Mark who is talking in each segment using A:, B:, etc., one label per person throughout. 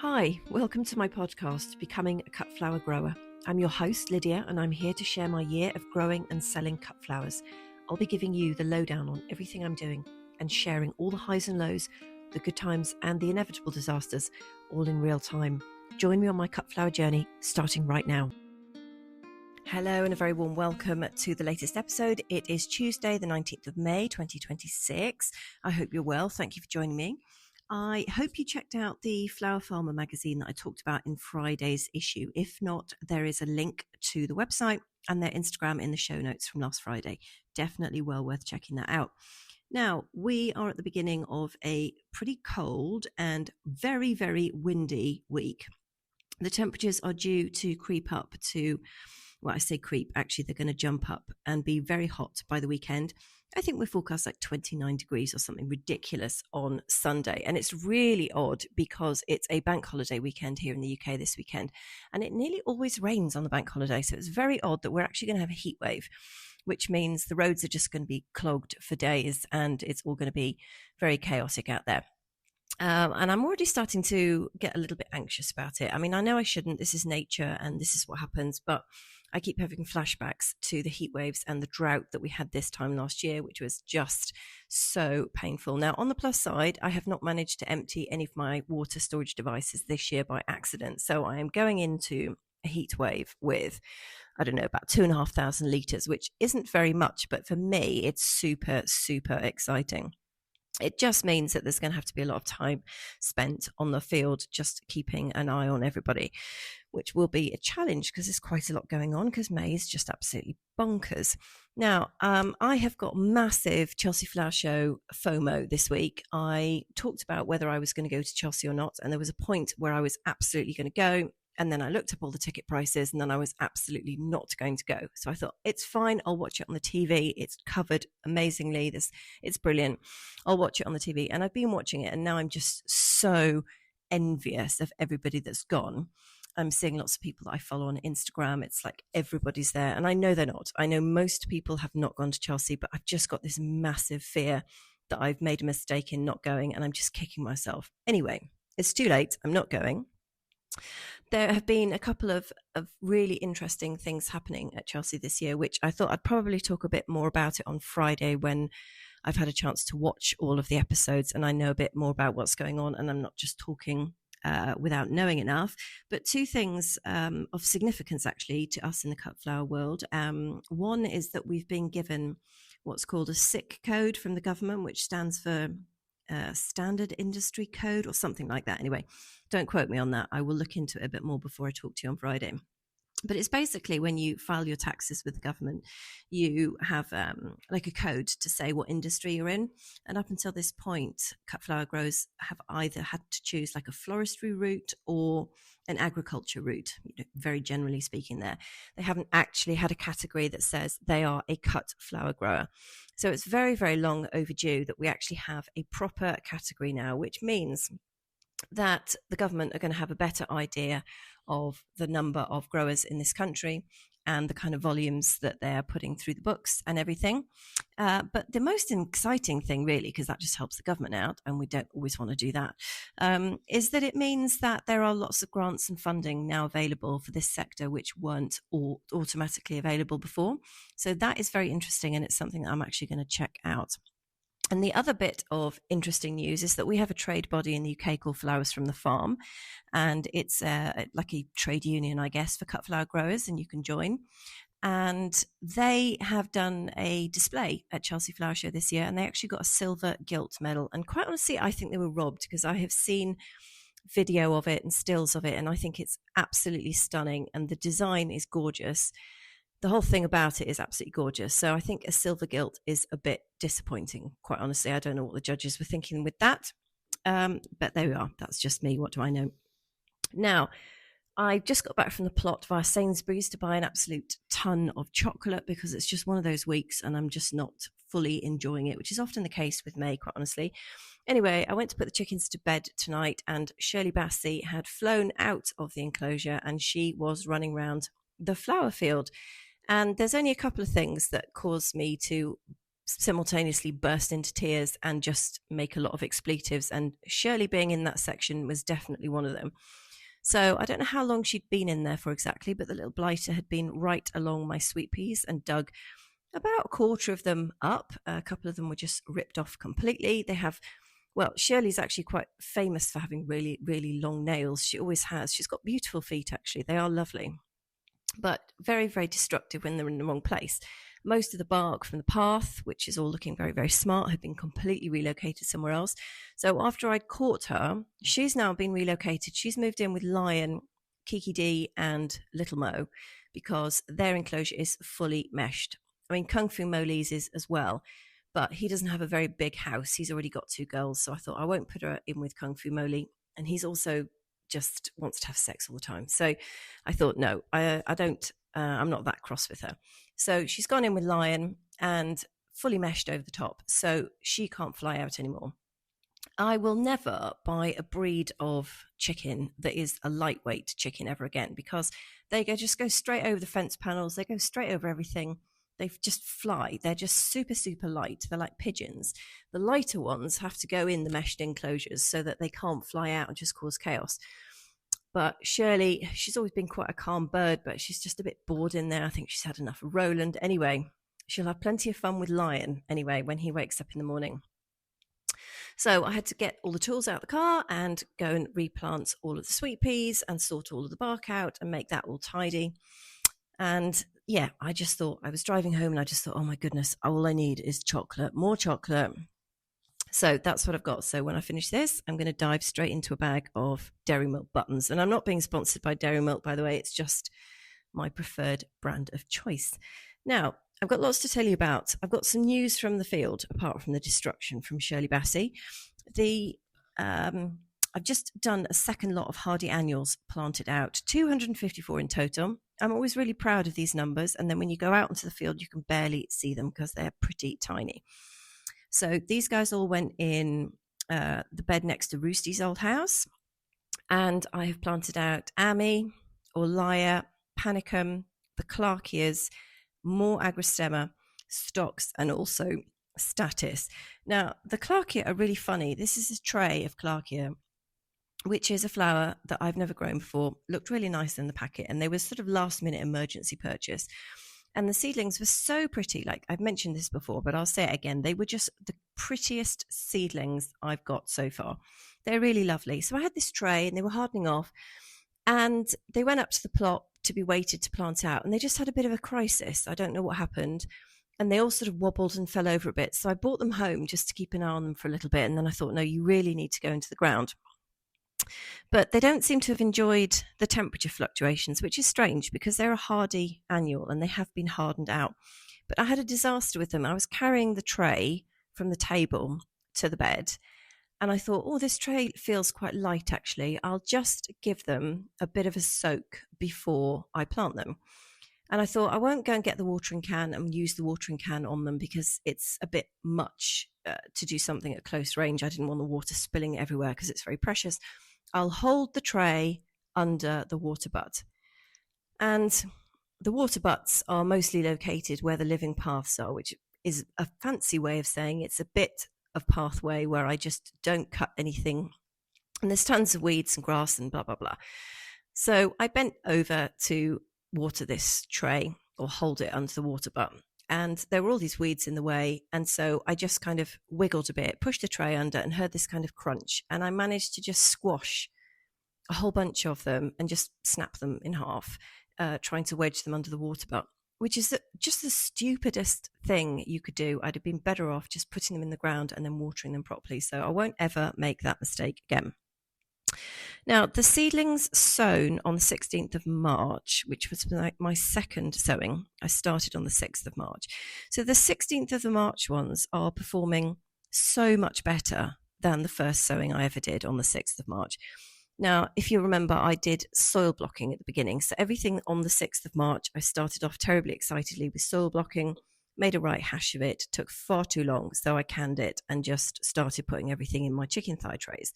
A: Hi, welcome to my podcast, Becoming a Cut Flower Grower. I'm your host, Lydia, and I'm here to share my year of growing and selling cut flowers. I'll be giving you the lowdown on everything I'm doing and sharing all the highs and lows, the good times and the inevitable disasters, all in real time. Join me on my cut flower journey, starting right now. Hello and a very warm welcome to the latest episode. It is Tuesday, the 19th of May, 2026. I hope you're well. Thank you for joining me. I hope you checked out the Flower Farmer magazine that I talked about in Friday's issue. If not, there is a link to the website and their Instagram in the show notes from last Friday. Definitely well worth checking that out. Now, we are at the beginning of a pretty cold and very, very windy week. The temperatures are due to creep up to, well, I say creep, actually they're going to jump up and be very hot by the weekend. I think we're forecast like 29 degrees or something ridiculous on Sunday. And it's really odd because it's a bank holiday weekend here in the UK this weekend. And it nearly always rains on the bank holiday. So it's very odd that we're actually going to have a heat wave, which means the roads are just going to be clogged for days and it's all going to be very chaotic out there. And I'm already starting to get a little bit anxious about it. I mean, I know I shouldn't. This is nature and this is what happens. But I keep having flashbacks to the heat waves and the drought that we had this time last year, which was just so painful. Now, on the plus side, I have not managed to empty any of my water storage devices this year by accident. So I am going into a heat wave with, I don't know, about 2,500 litres, which isn't very much. But for me, it's super, super exciting. It just means that there's going to have to be a lot of time spent on the field just keeping an eye on everybody, which will be a challenge because there's quite a lot going on because May is just absolutely bonkers. Now, I have got massive Chelsea Flower Show FOMO this week. I talked about whether I was going to go to Chelsea or not, and there was a point where I was absolutely going to go. And then I looked up all the ticket prices and then I was absolutely not going to go. So I thought, it's fine. I'll watch it on the TV. It's covered amazingly. It's brilliant. I'll watch it on the TV. And I've been watching it and now I'm just so envious of everybody that's gone. I'm seeing lots of people that I follow on Instagram. It's like everybody's there. And I know they're not. I know most people have not gone to Chelsea, but I've just got this massive fear that I've made a mistake in not going and I'm just kicking myself. Anyway, it's too late. I'm not going. There have been a couple of really interesting things happening at Chelsea this year, which I thought I'd probably talk a bit more about it on Friday when I've had a chance to watch all of the episodes and I know a bit more about what's going on and I'm not just talking without knowing enough. But two things of significance actually to us in the cut flower world. One is that we've been given what's called a SIC code from the government, which stands for Standard Industry Code or something like that. Anyway, don't quote me on that. I will look into it a bit more before I talk to you on Friday. But it's basically when you file your taxes with the government, you have like a code to say what industry you're in. And up until this point, cut flower growers have either had to choose like a floristry route or an agriculture route, very generally speaking there. They haven't actually had a category that says they are a cut flower grower. So it's very, very long overdue that we actually have a proper category now, which means that the government are going to have a better idea of the number of growers in this country and the kind of volumes that they're putting through the books and everything. But the most exciting thing really, because that just helps the government out and we don't always want to do that, is that it means that there are lots of grants and funding now available for this sector which weren't all automatically available before. So that is very interesting and it's something that I'm actually going to check out. And the other bit of interesting news is that we have a trade body in the UK called Flowers from the Farm. And it's like a trade union, I guess, for cut flower growers, and you can join. And they have done a display at Chelsea Flower Show this year, and they actually got a silver gilt medal. And quite honestly, I think they were robbed because I have seen video of it and stills of it, and I think it's absolutely stunning. And the design is gorgeous. The whole thing about it is absolutely gorgeous. So I think a silver gilt is a bit disappointing, quite honestly. I don't know what the judges were thinking with that. But there we are. That's just me. What do I know? Now, I just got back from the plot via Sainsbury's to buy an absolute ton of chocolate because it's just one of those weeks and I'm just not fully enjoying it, which is often the case with May, quite honestly. Anyway, I went to put the chickens to bed tonight and Shirley Bassey had flown out of the enclosure and she was running around the flower field. And there's only a couple of things that cause me to simultaneously burst into tears and just make a lot of expletives. And Shirley being in that section was definitely one of them. So I don't know how long she'd been in there for exactly, but the little blighter had been right along my sweet peas and dug about a quarter of them up. A couple of them were just ripped off completely. They have, well, Shirley's actually quite famous for having really, really long nails. She always has. She's got beautiful feet, actually. They are lovely, but very, very destructive when they're in the wrong place. Most of the bark from the path, which is all looking very, very smart, had been completely relocated somewhere else. So after I'd caught her, she's now been relocated. She's moved in with Lion, Kiki D, and Little Mo because their enclosure is fully meshed. I mean, Kung Fu Mole's is as well, but he doesn't have a very big house. He's already got 2 girls, so I thought I won't put her in with Kung Fu Mole. And he's also just wants to have sex all the time. So I thought, no, I don't, I'm not that cross with her. So she's gone in with Lion and fully meshed over the top. So she can't fly out anymore. I will never buy a breed of chicken that is a lightweight chicken ever again, because they just go straight over the fence panels. They go straight over everything. They just fly. They're just super, super light. They're like pigeons. The lighter ones have to go in the meshed enclosures so that they can't fly out and just cause chaos. But Shirley, she's always been quite a calm bird, but she's just a bit bored in there. I think she's had enough of Roland. Anyway, she'll have plenty of fun with Lion anyway when he wakes up in the morning. So I had to get all the tools out of the car and go and replant all of the sweet peas and sort all of the bark out and make that all tidy. And yeah, I just thought, I was driving home and I just thought, oh my goodness, all I need is chocolate, more chocolate. So that's what I've got. So when I finish this, I'm going to dive straight into a bag of Dairy Milk buttons. And I'm not being sponsored by Dairy Milk, by the way. It's just my preferred brand of choice. Now, I've got lots to tell you about. I've got some news from the field, apart from the destruction from Shirley Bassey. I've just done a second lot of hardy annuals planted out, 254 in total. I'm always really proud of these numbers. And then when you go out into the field, you can barely see them because they're pretty tiny. So these guys all went in the bed next to Roosty's old house. And I have planted out Ami, Orlia, Panicum, the Clarkias, more Agrostemma, Stocks, and also Status. Now, the Clarkia are really funny. This is a tray of Clarkia, which is a flower that I've never grown before. Looked really nice in the packet, and they were sort of last-minute emergency purchase. And the seedlings were so pretty. Like I've mentioned this before, but I'll say it again. They were just the prettiest seedlings I've got so far. They're really lovely. So I had this tray and they were hardening off, and they went up to the plot to be waited to plant out. And they just had a bit of a crisis. I don't know what happened. And they all sort of wobbled and fell over a bit. So I brought them home just to keep an eye on them for a little bit. And then I thought, no, you really need to go into the ground. But they don't seem to have enjoyed the temperature fluctuations, which is strange because they're a hardy annual and they have been hardened out. But I had a disaster with them. I was carrying the tray from the table to the bed, and I thought, oh, this tray feels quite light, actually. I'll just give them a bit of a soak before I plant them. And I thought, I won't go and get the watering can and use the watering can on them because it's a bit much to do something at close range. I didn't want the water spilling everywhere because it's very precious. I'll hold the tray under the water butt. And the water butts are mostly located where the living paths are, which is a fancy way of saying it's a bit of pathway where I just don't cut anything. And there's tons of weeds and grass and blah, blah, blah. So I bent over to water this tray or hold it under the water butt. And there were all these weeds in the way. And so I just kind of wiggled a bit, pushed the tray under and heard this kind of crunch. And I managed to just squash a whole bunch of them and just snap them in half, trying to wedge them under the water butt, which is just the stupidest thing you could do. I'd have been better off just putting them in the ground and then watering them properly. So I won't ever make that mistake again. Now, the seedlings sown on the 16th of March, which was my second sowing. I started on the 6th of March. So the 16th of the March ones are performing so much better than the first sowing I ever did on the 6th of March. Now, if you remember, I did soil blocking at the beginning. So everything on the 6th of March, I started off terribly excitedly with soil blocking, made a right hash of it, took far too long. So I canned it and just started putting everything in my chicken thigh trays.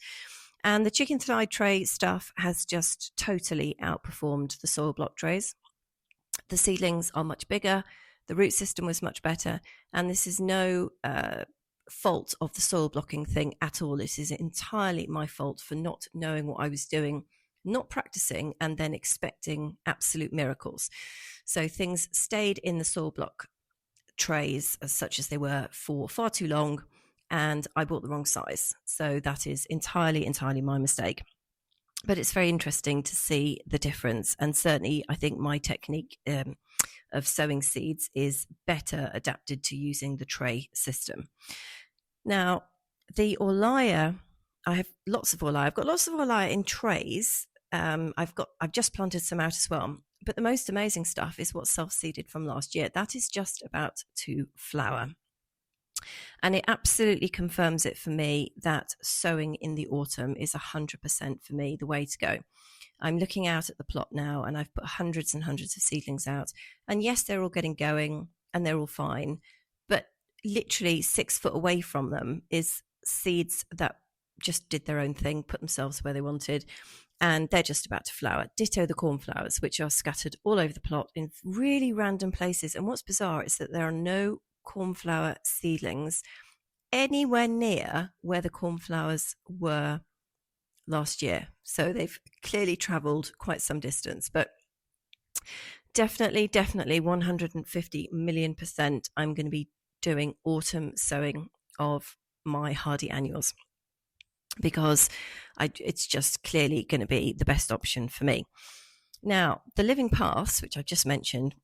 A: And the chicken thigh tray stuff has just totally outperformed the soil block trays. The seedlings are much bigger. The root system was much better. And this is no fault of the soil blocking thing at all. This is entirely my fault for not knowing what I was doing, not practicing, and then expecting absolute miracles. So things stayed in the soil block trays as such as they were for far too long, and I bought the wrong size. So that is entirely my mistake. But it's very interesting to see the difference. And certainly I think my technique of sowing seeds is better adapted to using the tray system. Now, the Orlia, I have lots of Orlia. I've got lots of Orlia in trays. I've just planted some out as well. But the most amazing stuff is what's self-seeded from last year. That is just about to flower. And it absolutely confirms it for me that sowing in the autumn is 100% for me the way to go. I'm looking out at the plot now, and I've put hundreds and hundreds of seedlings out. And yes, they're all getting going and they're all fine. But literally 6 foot away from them is seeds that just did their own thing, put themselves where they wanted, and they're just about to flower. Ditto the cornflowers, which are scattered all over the plot in really random places. And what's bizarre is that there are no cornflower seedlings anywhere near where the cornflowers were last year. So they've clearly traveled quite some distance, but definitely 150 million% I'm going to be doing autumn sowing of my hardy annuals, because it's just clearly going to be the best option for me. Now, the living paths, which I've just mentioned,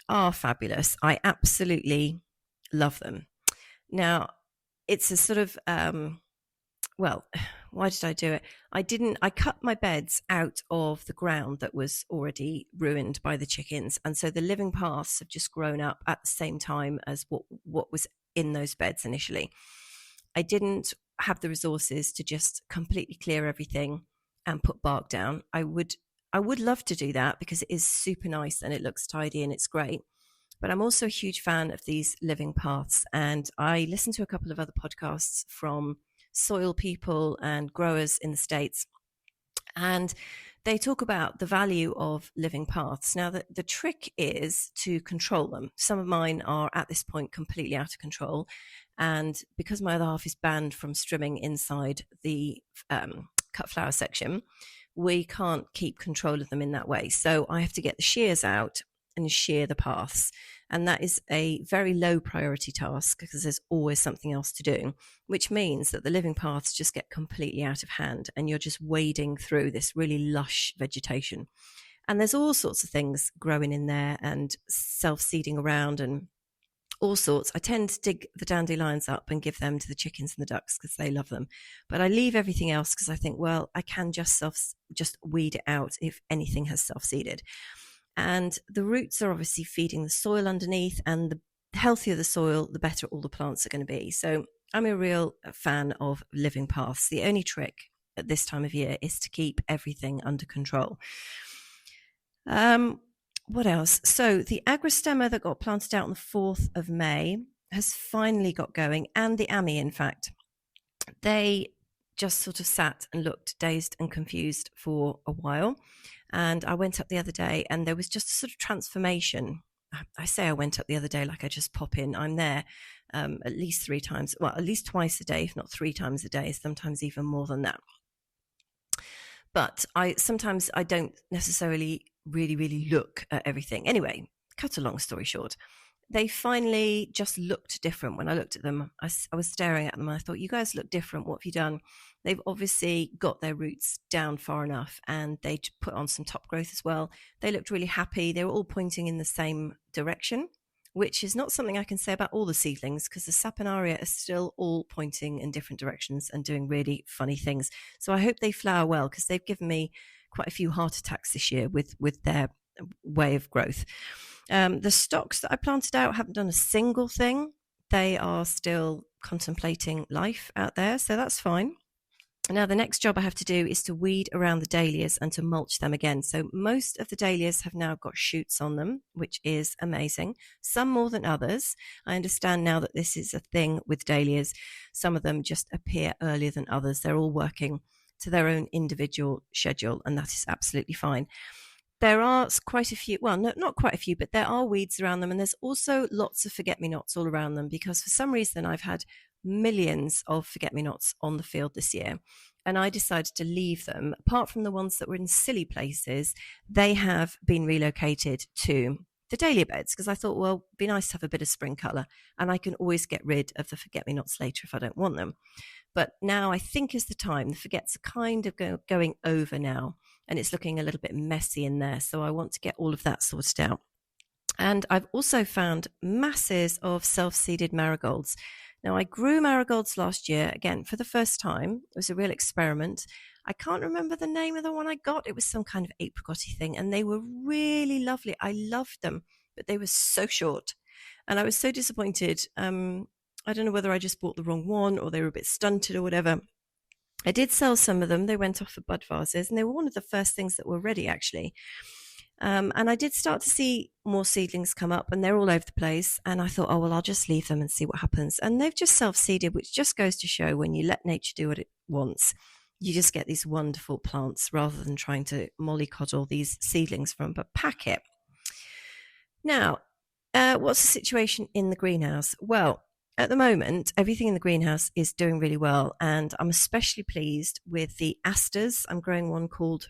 A: are fabulous. I absolutely love them. Now, it's a sort of, well, why did I do it? I cut my beds out of the ground that was already ruined by the chickens. And so the living paths have just grown up at the same time as what was in those beds initially. I didn't have the resources to just completely clear everything and put bark down. I would love to do that because it is super nice and it looks tidy and it's great. But I'm also a huge fan of these living paths. And I listened to a couple of other podcasts from soil people and growers in the States. And they talk about the value of living paths. Now, the trick is to control them. Some of mine are at this point completely out of control. And because my other half is banned from strimming inside the cut flower section, we can't keep control of them in that way. So I have to get the shears out and shear the paths. And that is a very low priority task because there's always something else to do, which means that the living paths just get completely out of hand and you're just wading through this really lush vegetation. And there's all sorts of things growing in there and self-seeding around and all sorts. I tend to dig the dandelions up and give them to the chickens and the ducks because they love them. But I leave everything else because I think, well, I can just weed it out if anything has self-seeded. And the roots are obviously feeding the soil underneath, and the healthier the soil, the better all the plants are going to be. So I'm a real fan of living paths. The only trick at this time of year is to keep everything under control. What else? So the agrostemma that got planted out on the 4th of May has finally got going, and the Ami, in fact. They just sort of sat and looked dazed and confused for a while. And I went up the other day and there was just a sort of transformation. I say I went up the other day like I just pop in. I'm there at least 3 times, well, at least twice a day, if not 3 times a day, sometimes even more than that. But sometimes I don't necessarily really look at everything. Anyway, cut a long story short, they finally just looked different when I looked at them. I was staring at them and I thought, you guys look different. What have you done? They've obviously got their roots down far enough and they put on some top growth as well. They looked really happy. They were all pointing in the same direction, which is not something I can say about all the seedlings because the saponaria are still all pointing in different directions and doing really funny things. So I hope they flower well because they've given me quite a few heart attacks this year with their way of growth. The stocks that I planted out haven't done a single thing. They are still contemplating life out there, so that's fine. Now, the next job I have to do is to weed around the dahlias and to mulch them again. So most of the dahlias have now got shoots on them, which is amazing. Some more than others. I understand now that this is a thing with dahlias. Some of them just appear earlier than others. They're all working to their own individual schedule, and that is absolutely fine. there are quite a few, well, no, not quite a few, but there are weeds around them. And there's also lots of forget-me-nots all around them, because for some reason I've had millions of forget-me-nots on the field this year. And I decided to leave them. Apart from the ones that were in silly places, they have been relocated to the dahlia beds, because I thought, well, it'd be nice to have a bit of spring colour, and I can always get rid of the forget-me-nots later if I don't want them. But now I think is the time. The forgets are kind of going over now, and it's looking a little bit messy in there. So I want to get all of that sorted out. And I've also found masses of self-seeded marigolds. Now, I grew marigolds last year, again, for the first time. It was a real experiment. I can't remember the name of the one I got. It was some kind of apricot-y thing, and they were really lovely. I loved them, but they were so short. And I was so disappointed. I don't know whether I just bought the wrong one or they were a bit stunted or whatever. I did sell some of them. They went off for bud vases, and they were one of the first things that were ready, actually. And I did start to see more seedlings come up, and they're all over the place. And I thought, oh, well, I'll just leave them and see what happens. And they've just self-seeded, which just goes to show when you let nature do what it wants, you just get these wonderful plants rather than trying to mollycoddle these seedlings from a packet. Now, what's the situation in the greenhouse? Well, at the moment, everything in the greenhouse is doing really well, and I'm especially pleased with the asters. I'm growing one called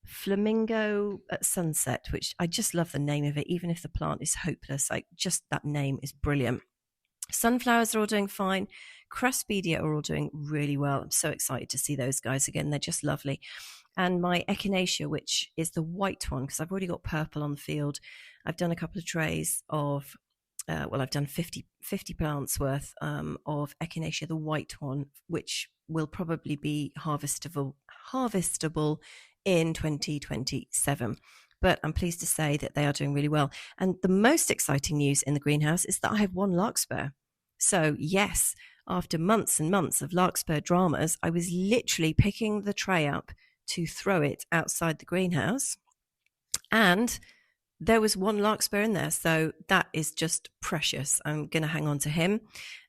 A: Flamingo at Sunset, which I just love the name of it, even if the plant is hopeless. Like, just that name is brilliant. Sunflowers are all doing fine. Craspedia are all doing really well. I'm so excited to see those guys again. They're just lovely. And my echinacea, which is the white one, because I've already got purple on the field. I've done a couple of trays of I've done 50 plants worth of echinacea, the white one, which will probably be harvestable in 2027. But I'm pleased to say that they are doing really well. And the most exciting news in the greenhouse is that I have one larkspur. So yes, after months and months of larkspur dramas, I was literally picking the tray up to throw it outside the greenhouse, and there was one larkspur in there, so that is just precious. I'm going to hang on to him.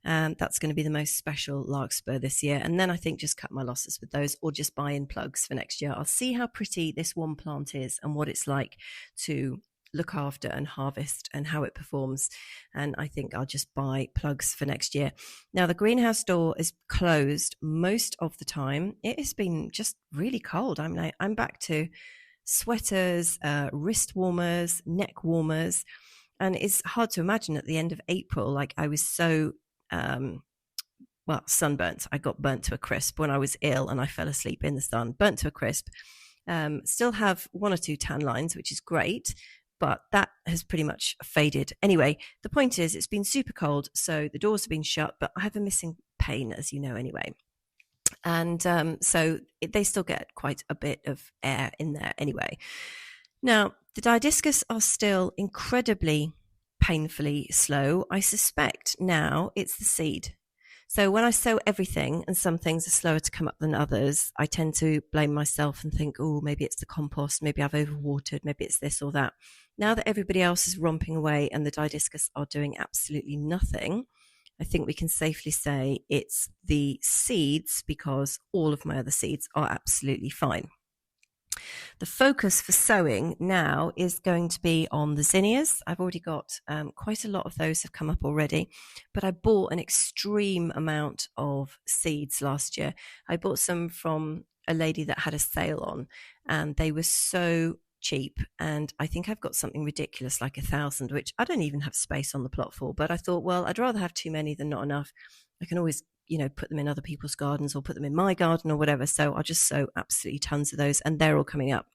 A: That's going to be the most special larkspur this year. And then I think just cut my losses with those, or just buy in plugs for next year. I'll see how pretty this one plant is and what it's like to look after and harvest and how it performs. And I think I'll just buy plugs for next year. Now, the greenhouse door is closed most of the time. It has been just really cold. I'm back to sweaters, wrist warmers, neck warmers, and it's hard to imagine at the end of April, like I was so sunburnt. I got burnt to a crisp when I was ill, and I fell asleep in the sun, burnt to a crisp. Still have one or two tan lines, which is great, but that has pretty much faded. Anyway, the point is, it's been super cold, so the doors have been shut, but I have a missing pane, as you know, anyway. And so they still get quite a bit of air in there anyway. Now, the Didiscus are still incredibly painfully slow. I suspect now it's the seed. So when I sow everything and some things are slower to come up than others, I tend to blame myself and think, oh, maybe it's the compost, maybe I've overwatered, maybe it's this or that. Now that everybody else is romping away and the Didiscus are doing absolutely nothing, I think we can safely say it's the seeds, because all of my other seeds are absolutely fine. The focus for sowing now is going to be on the zinnias. I've already got quite a lot of those have come up already, but I bought an extreme amount of seeds last year. I bought some from a lady that had a sale on, and they were so cheap, and I think I've got something ridiculous like 1,000, which I don't even have space on the plot for. But I thought, well, I'd rather have too many than not enough. I can always, put them in other people's gardens or put them in my garden or whatever. So I'll just sow absolutely tons of those, and they're all coming up.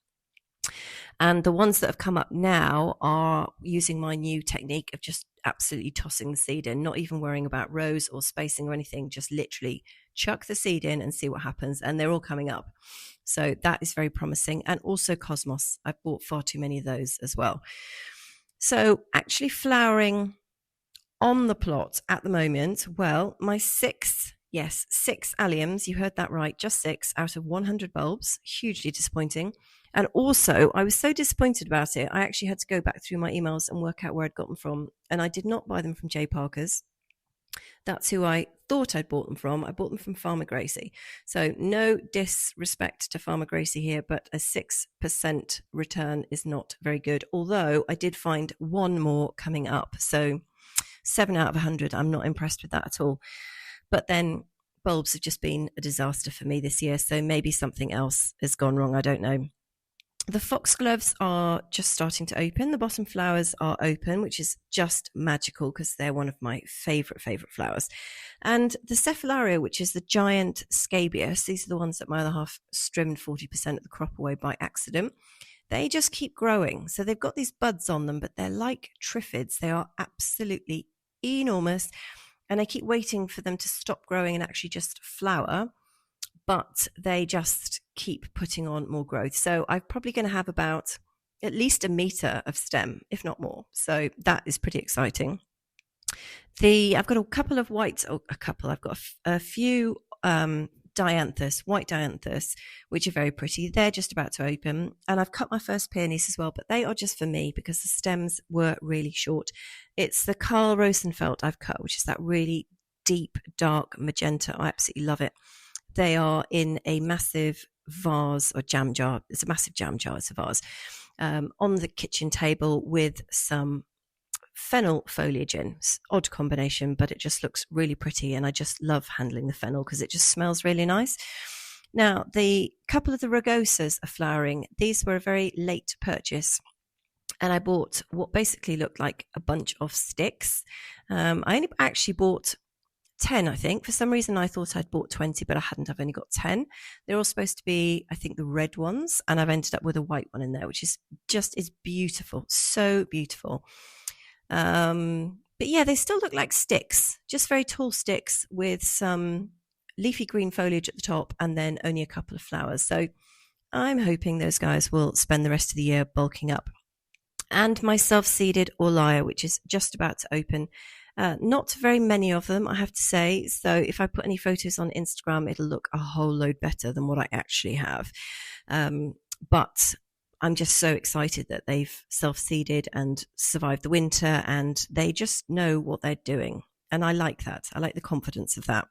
A: And the ones that have come up now are using my new technique of just absolutely tossing the seed in, not even worrying about rows or spacing or anything, just literally chuck the seed in and see what happens. And they're all coming up. So that is very promising. And also Cosmos. I've bought far too many of those as well. So actually flowering on the plot at the moment, well, my 6 alliums, you heard that right, just 6 out of 100 bulbs, hugely disappointing. And also, I was so disappointed about it, I actually had to go back through my emails and work out where I'd got them from. And I did not buy them from J. Parker's. That's who I thought I'd bought them from. I bought them from Farmer Gracie. So no disrespect to Farmer Gracie here, but a 6% return is not very good. Although I did find one more coming up. So 7 out of 100. I'm not impressed with that at all. But then bulbs have just been a disaster for me this year. So maybe something else has gone wrong. I don't know. The foxgloves are just starting to open. The bottom flowers are open, which is just magical because they're one of my favorite flowers. And the cephalaria, which is the giant scabious, these are the ones that my other half trimmed 40% of the crop away by accident. They just keep growing. So they've got these buds on them, but they're like triffids. They are absolutely enormous. And I keep waiting for them to stop growing and actually just flower. But they just keep putting on more growth. So I'm probably going to have about at least a meter of stem, if not more. So that is pretty exciting. I've got a couple of whites, I've got a few dianthus, white dianthus, which are very pretty. They're just about to open. And I've cut my first peonies as well, but they are just for me because the stems were really short. It's the Carl Rosenfeld I've cut, which is that really deep, dark magenta. I absolutely love it. They are in a massive vase or jam jar. It's a massive jam jar. It's a vase on the kitchen table with some fennel foliage in. It's an odd combination, but it just looks really pretty. And I just love handling the fennel because it just smells really nice. Now, the couple of the rugosas are flowering. These were a very late purchase. And I bought what basically looked like a bunch of sticks. I only actually bought 10, I think. For some reason, I thought I'd bought 20, but I hadn't. I've only got 10. They're all supposed to be, I think, the red ones. And I've ended up with a white one in there, which is beautiful. So beautiful. But yeah, they still look like sticks, just very tall sticks with some leafy green foliage at the top and then only a couple of flowers. So I'm hoping those guys will spend the rest of the year bulking up. And my self-seeded Orlia, which is just about to open. Not very many of them, I have to say. So if I put any photos on Instagram, it'll look a whole load better than what I actually have. But I'm just so excited that they've self-seeded and survived the winter and they just know what they're doing. And I like that. I like the confidence of that.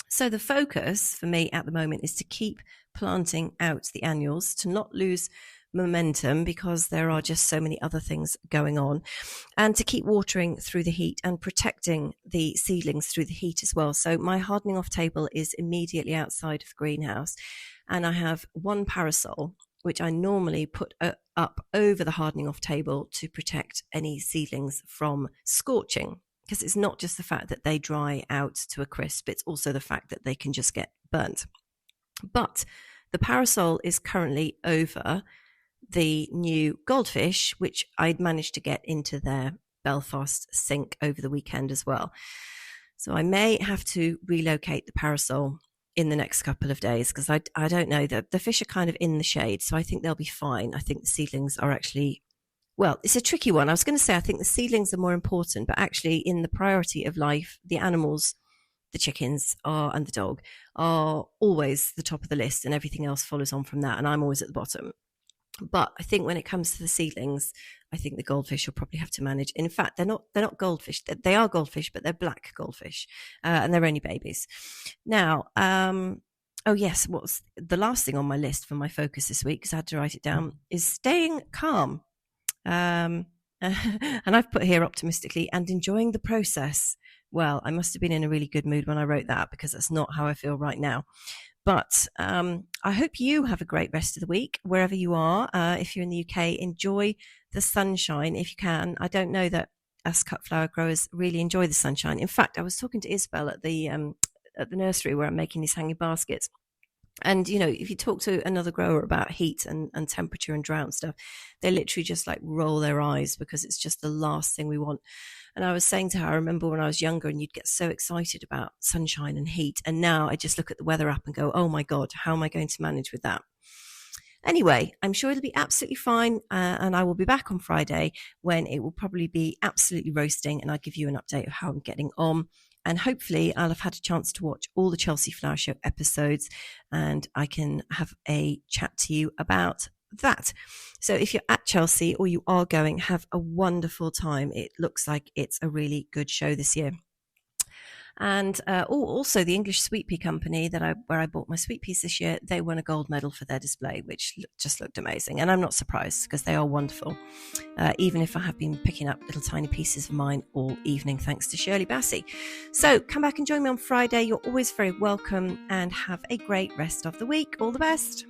A: So the focus for me at the moment is to keep planting out the annuals, to not lose momentum because there are just so many other things going on, and to keep watering through the heat and protecting the seedlings through the heat as well. So my hardening off table is immediately outside of the greenhouse, and I have one parasol which I normally put up over the hardening off table to protect any seedlings from scorching, because it's not just the fact that they dry out to a crisp, it's also the fact that they can just get burnt. But the parasol is currently over the new goldfish, which I'd managed to get into their Belfast sink over the weekend as well. So I may have to relocate the parasol in the next couple of days because I don't know. The fish are kind of in the shade, so I think they'll be fine. I think the seedlings are actually, well, it's a tricky one. I was going to say I think the seedlings are more important, but actually in the priority of life, the animals, the chickens and the dog are always the top of the list, and everything else follows on from that, and I'm always at the bottom. But I think when it comes to the seedlings, I think the goldfish will probably have to manage. In fact, they're not goldfish. They are goldfish, but they're black goldfish, and they're only babies. Now, oh yes, what's the last thing on my list for my focus this week, because I had to write it down, is staying calm. And I've put here optimistically and enjoying the process. Well, I must have been in a really good mood when I wrote that, because that's not how I feel right now. But I hope you have a great rest of the week, wherever you are. If you're in the UK, enjoy the sunshine if you can. I don't know that us cut flower growers really enjoy the sunshine. In fact, I was talking to Isabel at the nursery where I'm making these hanging baskets. And, you know, if you talk to another grower about heat and temperature and drought and stuff, they literally just like roll their eyes because it's just the last thing we want. And I was saying to her, I remember when I was younger and you'd get so excited about sunshine and heat. And now I just look at the weather app and go, oh my God, how am I going to manage with that? Anyway, I'm sure it'll be absolutely fine. And I will be back on Friday when it will probably be absolutely roasting. And I'll give you an update of how I'm getting on. And hopefully I'll have had a chance to watch all the Chelsea Flower Show episodes and I can have a chat to you about that. So if you're at Chelsea or you are going, have a wonderful time. It looks like it's a really good show this year. And also the English Sweet Pea Company where I bought my sweet peas this year, they won a gold medal for their display, which just looked amazing. And I'm not surprised because they are wonderful, even if I have been picking up little tiny pieces of mine all evening, thanks to Shirley Bassey. So come back and join me on Friday. You're always very welcome, and have a great rest of the week. All the best.